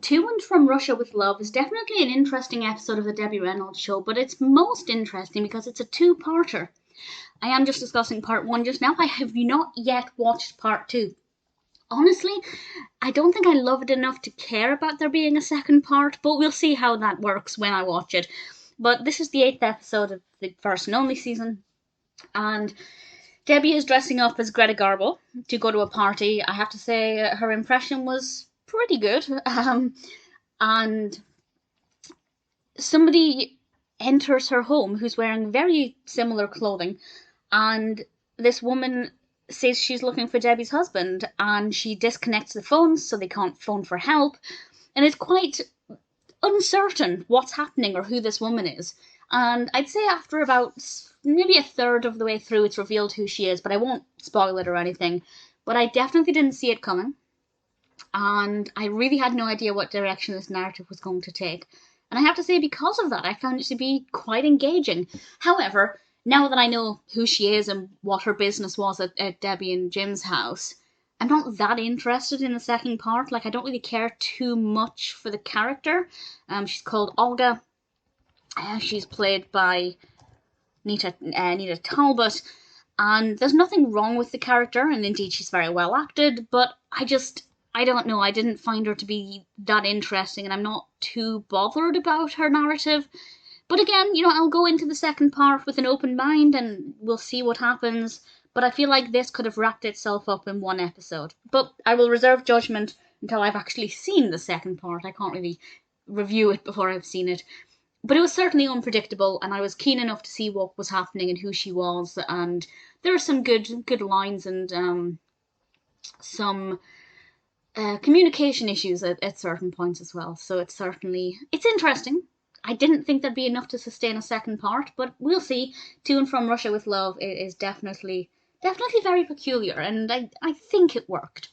To and From Russia with Love is definitely an interesting episode of the Debbie Reynolds Show, but it's most interesting because it's a two-parter. I am just discussing part one just now. I have not yet watched part two. Honestly, I don't think I love it enough to care about there being a second part, but we'll see how that works when I watch it. But this is the 8th episode of the first and only season, and Debbie is dressing up as Greta Garbo to go to a party. I have to say, her impression was pretty good. And somebody enters her home who's wearing very similar clothing, and this woman says she's looking for Debbie's husband, and she disconnects the phones so they can't phone for help, and it's quite uncertain what's happening or who this woman is. And I'd say after about maybe a third of the way through, it's revealed who she is, but I won't spoil it or anything. But I definitely didn't see it coming, and I really had no idea what direction this narrative was going to take. And I have to say, because of that, I found it to be quite engaging. However, now that I know who she is and what her business was at Debbie and Jim's house, I'm not that interested in the second part. Like, I don't really care too much for the character. She's called Olga. She's played by Nita Talbot. And there's nothing wrong with the character, and indeed she's very well acted, but I don't know, I didn't find her to be that interesting, and I'm not too bothered about her narrative. But again, I'll go into the second part with an open mind, and we'll see what happens. But I feel like this could have wrapped itself up in one episode. But I will reserve judgment until I've actually seen the second part. I can't really review it before I've seen it. But it was certainly unpredictable, and I was keen enough to see what was happening and who she was, and there are some good lines and some communication issues at certain points as well. So it's interesting. I didn't think there'd be enough to sustain a second part, but we'll see. To and From Russia with Love is definitely very peculiar, and I think it worked.